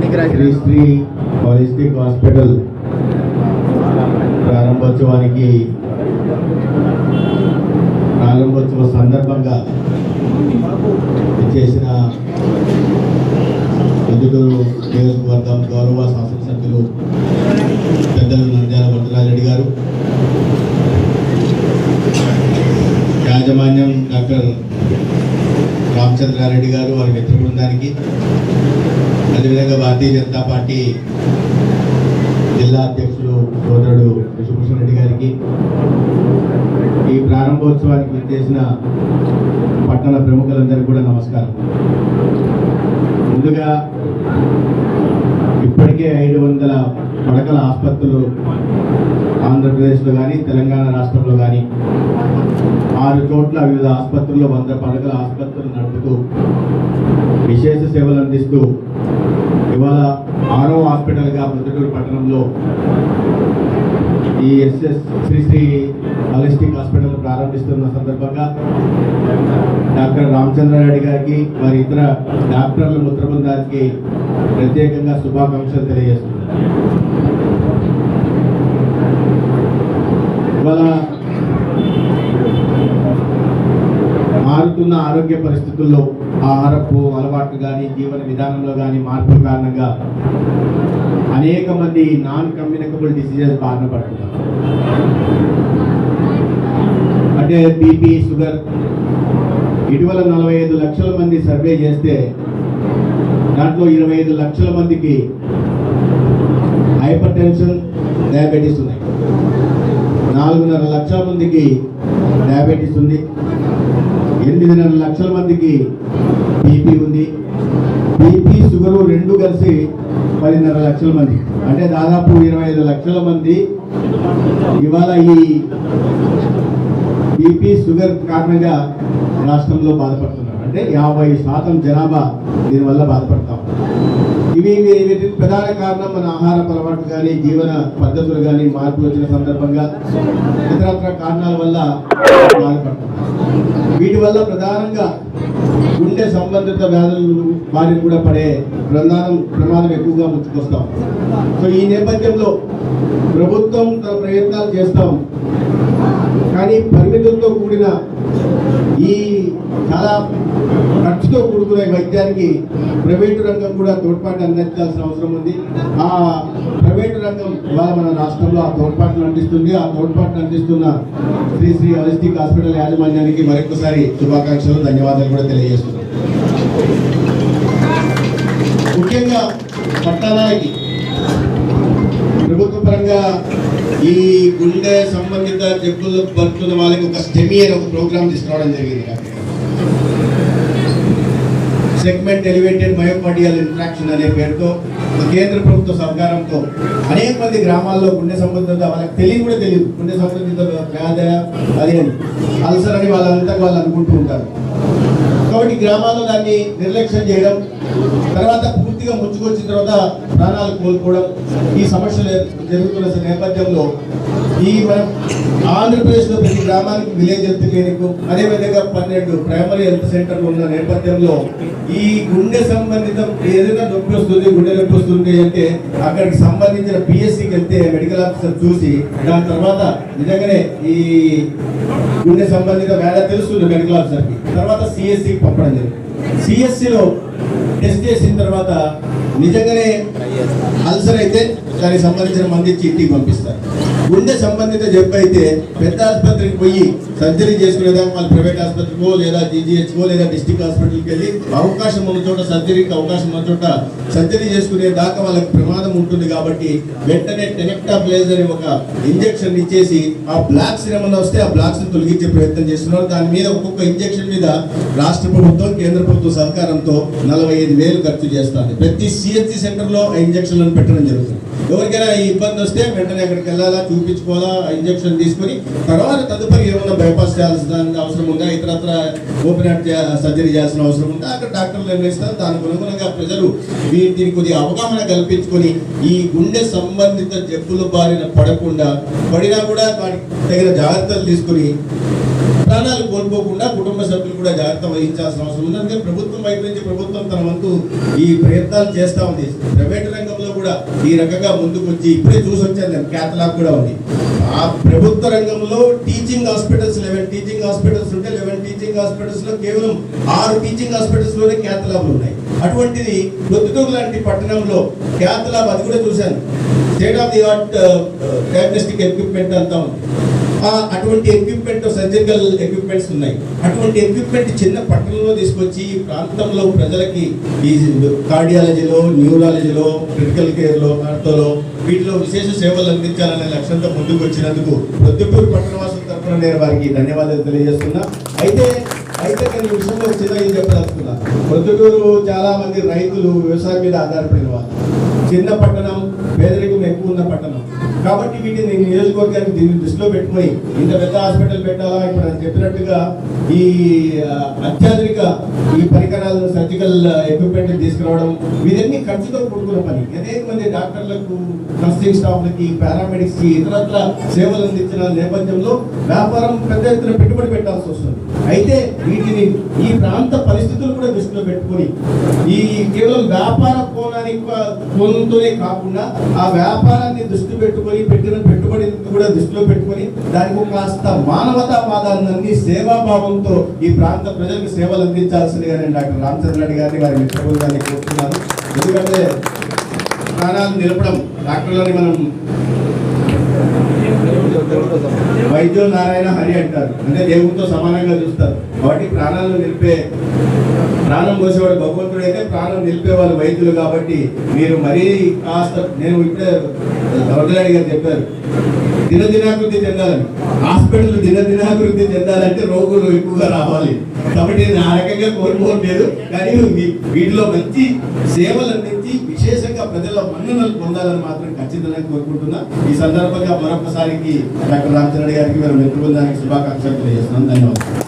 Shri holistic hospital ప్రారంభోత్సవ సందర్భంగా చేసిన పొద్దుటూరు నియోజకవర్గం గౌరవ శాసనసభ్యులు పెద్దలు నంద్యాల వరదరాజరెడ్డి గారు, యాజమాన్యం డాక్టర్ రామచంద్రారెడ్డి గారు, వారి మిత్ర బృందానికి, అదేవిధంగా భారతీయ జనతా పార్టీ జిల్లా అధ్యక్షులు సోదరుడు విశ్వభూషణ్ రెడ్డి గారికి, ఈ ప్రారంభోత్సవానికి విచ్చేసిన పట్టణ ప్రముఖులందరికీ కూడా నమస్కారం. ముందుగా ఇప్పటికే 500 పడకల ఆసుపత్రులు ఆంధ్రప్రదేశ్లో కానీ తెలంగాణ రాష్ట్రంలో కానీ 6 చోట్ల వివిధ ఆసుపత్రుల్లో 100 పడకల ఆసుపత్రులు నడుపుతూ విశేష సేవలు అందిస్తూ ఇవాళ 6వ హాస్పిటల్గా పొద్దుటూరు పట్టణంలో ఈ శ్రీ హాలిస్టిక్ హాస్పిటల్ ప్రారంభిస్తున్న సందర్భంగా డాక్టర్ రామచంద్రారెడ్డి గారికి, వారి ఇతర డాక్టర్ల మిత్ర బృందానికి ప్రత్యేకంగా శుభాకాంక్షలు తెలియజేస్తున్నారు. ఇవాళ మారుతున్న ఆరోగ్య పరిస్థితుల్లో ఆహారపు అలవాట్లు కానీ, జీవన విధానంలో కానీ మార్పుల కారణంగా అనేక మంది నాన్ కమ్యూనికబుల్ డిసీజెస్ బారిన పడుతున్నారు. అంటే బీపీ, షుగర్. ఇటీవల 45 లక్షల మంది సర్వే చేస్తే దాంట్లో 25 లక్షల మందికి హైపర్ టెన్షన్, డయాబెటీస్ ఉన్నాయి. 4.5 లక్షల మందికి డయాబెటీస్ ఉంది. 8.5 లక్షల మందికి బీపీ ఉంది. బీపీ, షుగరు రెండు కలిసి 10.5 లక్షల మంది, అంటే దాదాపు 25 లక్షల మంది ఇవాళ ఈ బీపీ, షుగర్ కారణంగా రాష్ట్రంలో బాధపడుతున్నారు. అంటే 50% జనాభా దీనివల్ల బాధపడతాం. వీటికి ప్రధాన కారణం మన ఆహార అలవాట్లు కానీ, జీవన పద్ధతులు కానీ మార్పులు వచ్చిన సందర్భంగా ఇతరత్ర కారణాల వల్ల బాధపడుతున్నారు. వీటి వల్ల ప్రధానంగా గుండె సంబంధిత వ్యాధులు బారిన కూడా పడే ప్రమాదం ఎక్కువగా ముంచుకొస్తాం. సో ఈ నేపథ్యంలో ప్రభుత్వం తన ప్రయత్నాలు చేస్తాం, కానీ పరిమితులతో కూడిన ఈ చాలా ఖర్చుతో కూడుకునే వైద్యానికి ప్రైవేటు రంగం కూడా తోడ్పాటు అందించాల్సిన అవసరం ఉంది. ఆ ప్రైవేటు రంగం ఇవాళ మన రాష్ట్రంలో ఆ తోడ్పాటును అందిస్తుంది. ఆ తోడ్పాటును అందిస్తున్న శ్రీ హాలిస్టిక్ హాస్పిటల్ యాజమాన్యానికి మరొకసారి శుభాకాంక్షలు, ధన్యవాదాలు కూడా తెలియజేస్తున్నాం. ముఖ్యంగా పట్టణానికి ప్రభుత్వ పరంగా ఈ గుండె సంబంధిత జబ్బులు పడుతున్న వాళ్ళకి ఒక స్టెమీ అనే ఒక ప్రోగ్రామ్ తీసుకురావడం జరిగింది. సెగ్మెంట్ ఎలివేటెడ్ మయోకార్డియల్ ఇన్ఫ్రాక్షన్ అనే పేరుతో కేంద్ర ప్రభుత్వ సహకారంతో అనేక మంది గ్రామాల్లో గుండె సంబంధిత, వాళ్ళకి తెలియదు గుండె సంబంధిత వ్యాధి అది అని, అల్సర్ అని వాళ్ళు అనుకుంటూ ఉంటారు. కాబట్టి గ్రామాల్లో దాన్ని నిర్లక్ష్యం చేయడం, తర్వాత పూర్తిగా ముంచుకొచ్చిన తర్వాత ప్రాణాలు కోల్పోవడం, ఈ సమస్యలు జరుగుతున్న నేపథ్యంలో ఈ మనం ఆంధ్రప్రదేశ్లో ప్రతి గ్రామానికి విలేజ్ హెల్త్ క్లినిక్, అదేవిధంగా 12 ప్రైమరీ హెల్త్ సెంటర్లు ఉన్న నేపథ్యంలో ఈ గుండె సంబంధితం ఏదైనా నొప్పి వస్తుంది, గుండె నొప్పి వస్తుంది అంటే అక్కడికి సంబంధించిన పిఎస్సికి వెళ్తే మెడికల్ ఆఫీసర్ చూసి దాని తర్వాత నిజంగానే ఈ గుండె సంబంధిత వ్యాధి తెలుస్తుంది మెడికల్ ఆఫీసర్కి, తర్వాత సిఎస్సికి పంపడం జరిగింది. సిఎస్సిలో టెస్ట్ చేసిన తర్వాత నిజంగానే అల్సర్ అయితే దానికి సంబంధించిన మంది ఇచ్చి ఇంటికి పంపిస్తారు. గుండె సంబంధిత జబ్బు అయితే పెద్ద ఆసుపత్రికి పోయి సర్జరీ చేసుకునేదాకా వాళ్ళు ప్రైవేట్ ఆసుపత్రికో లేదా జీజీహెచ్కో లేదా డిస్ట్రిక్ట్ హాస్పిటల్కి వెళ్ళి అవకాశం ఉన్న చోట సర్జరీకి అవకాశం ఉన్న చోట సర్జరీ చేసుకునే దాకా వాళ్ళకి ప్రమాదం ఉంటుంది. కాబట్టి వెంటనే టెనెక్టాప్లేజ్ అని ఒక ఇంజెక్షన్ ఇచ్చేసి ఆ బ్లాక్స్ ఏమన్నా వస్తే ఆ బ్లాక్స్ తొలగించే ప్రయత్నం చేస్తున్నారు. దాని మీద ఒక్కొక్క ఇంజెక్షన్ మీద రాష్ట్ర ప్రభుత్వం, కేంద్ర ప్రభుత్వ సహకారంతో 45,000 ఖర్చు చేస్తుంది. ప్రతి సిహెచ్సి సెంటర్లో ఆ ఇంజక్షన్లను పెట్టడం జరుగుతుంది. ఎవరికైనా ఈ ఇబ్బంది వస్తే వెంటనే అక్కడికి వెళ్ళాలా, చూపించుకోవాలా, ఇంజక్షన్ తీసుకొని తర్వాత తదుపరి ఏమైనా బైపాస్ చేయాల్సిన అవసరం ఉందా, ఇతరత్ర ఓపెన్ హార్ట్ సర్జరీ చేయాల్సిన అవసరం ఉందా అక్కడ డాక్టర్లు నిర్ణయిస్తారు. దానికి అనుగుణంగా ప్రజలు దీనికి కొద్దిగా అవగాహన కల్పించుకొని ఈ గుండె సంబంధిత జబ్బుల బారిన పడకుండా, పడినా కూడా వాటికి తగిన జాగ్రత్తలు తీసుకుని ప్రాణాలు కోల్పోకుండా కుటుంబ సభ్యులు కూడా జాగ్రత్త వహించాల్సిన అవసరం ఉంది. అందుకే ప్రభుత్వం వైపు నుంచి ప్రభుత్వం తన వంతు ఈ ప్రయత్నాలు చేస్తూ ఉంది. ప్రైవేట్ రంగంలో కూడా ఈ రకంగా ముందుకు వచ్చి ఇప్పుడే చూసి వచ్చాను, క్యాథలాబ్ కూడా ఉంది. ఆ ప్రభుత్వ రంగంలో టీచింగ్ హాస్పిటల్స్ 11 టీచింగ్ హాస్పిటల్స్ ఉంటే 11 టీచింగ్ హాస్పిటల్స్ లో కేవలం 6 టీచింగ్ హాస్పిటల్స్ లోనే క్యాథలాబ్లు ఉన్నాయి. అటువంటిది ప్రొద్దుటూరు లాంటి పట్టణంలో క్యాథలాబ్, అది కూడా చూశాను, state of the art diagnostic equipment అంతా ఉంది. అటువంటి ఎక్విప్మెంట్, సర్జికల్ ఎక్విప్మెంట్స్ ఉన్నాయి. అటువంటి ఎక్విప్మెంట్ చిన్న పట్టణంలో తీసుకొచ్చి ఈ ప్రాంతంలో ప్రజలకి ఈ కార్డియాలజీలో, న్యూరాలజీలో, క్రిటికల్ కేర్లో, ఆర్థోలో వీటిలో విశేష సేవలు అందించాలనే లక్ష్యంతో ముందుకు వచ్చినందుకు ప్రొద్దుటూరు పట్టణవాసుల తరఫున నేను వారికి ధన్యవాదాలు తెలియజేస్తున్నా. అయితే నేను విషయంలో చిన్నది చెప్పదలుచుకున్నా. ప్రొద్దుటూరు చాలా మంది రైతులు వ్యవసాయం మీద ఆధారపడిన వాళ్ళు, చిన్న పట్టణం, పేదరికం ఎక్కువ ఉన్న పట్టణం. కాబట్టి వీటిని నియోజకవర్గానికి దీన్ని దృష్టిలో పెట్టుకొని ఇంత పెద్ద హాస్పిటల్ పెట్టాలా, ఇప్పుడు నేను చెప్పినట్టుగా ఈ అత్యాధునిక ఈ పరికరాలను, సర్జికల్ ఎక్విప్మెంట్ తీసుకురావడం, వీరన్నీ ఖర్చుతో కూడుకున్న పని. అనేక మంది డాక్టర్లకు, నర్సింగ్ స్టాఫ్లకి, పారామెడిక్స్ కి ఇతరత్ర సేవలు అందించిన నేపథ్యంలో వ్యాపారం పెద్ద ఎత్తున పెట్టుబడి పెట్టాల్సి వస్తుంది. అయితే వీటిని ఈ ప్రాంత పరిస్థితులు కూడా దృష్టిలో పెట్టుకొని ఈ కేవలం వ్యాపార కోణంతోనే కాకుండా ఆ వ్యాపారాన్ని దృష్టి పెట్టుకొని పెట్టిన పెట్టుబడిని కూడా దృష్టిలో పెట్టుకొని దానికి కాస్త మానవతావాదాన్ని, సేవాభావంతో ఈ ప్రాంత ప్రజలకు సేవలు అందించాల్సిందిగా నేను డాక్టర్ రామచంద్ర రెడ్డి గారిని, వారి మిత్రబృందాన్ని కోరుతున్నాను. ఎందుకంటే ప్రాణాలు నిలపడం, డాక్టర్లని మనం వైద్యో నారాయణ హరి అంటారు, అంటే దేవుడితో సమానంగా చూస్తారు. కాబట్టి ప్రాణాలను నిలిపే, ప్రాణం పోసేవాడు భగవంతుడు అయితే ప్రాణం నిలిపే వాళ్ళు వైద్యులు. కాబట్టి మీరు మరీ కాస్త, నేను ఇప్పుడే వరదలాడి గారు చెప్పారు, దినదినాభివృద్ధి చెందాలని, హాస్పిటల్ దినదినాభివృద్ధి చెందాలంటే రోగులు ఎక్కువగా రావాలి. కాబట్టి నేను ఆ రకంగా కోరుకోవట్లేదు, కానీ వీటిలో మంచి సేవలు అందించి విశేషంగా ప్రజల మన్ననలు పొందాలని మాత్రం ఖచ్చితంగా కోరుకుంటున్నా. ఈ సందర్భంగా మరొకసారికి డాక్టర్ రామచంద్ర గారికి, మన మిత్ర బృందానికి శుభాకాంక్షలు తెలియజేస్తున్నాను. ధన్యవాదాలు.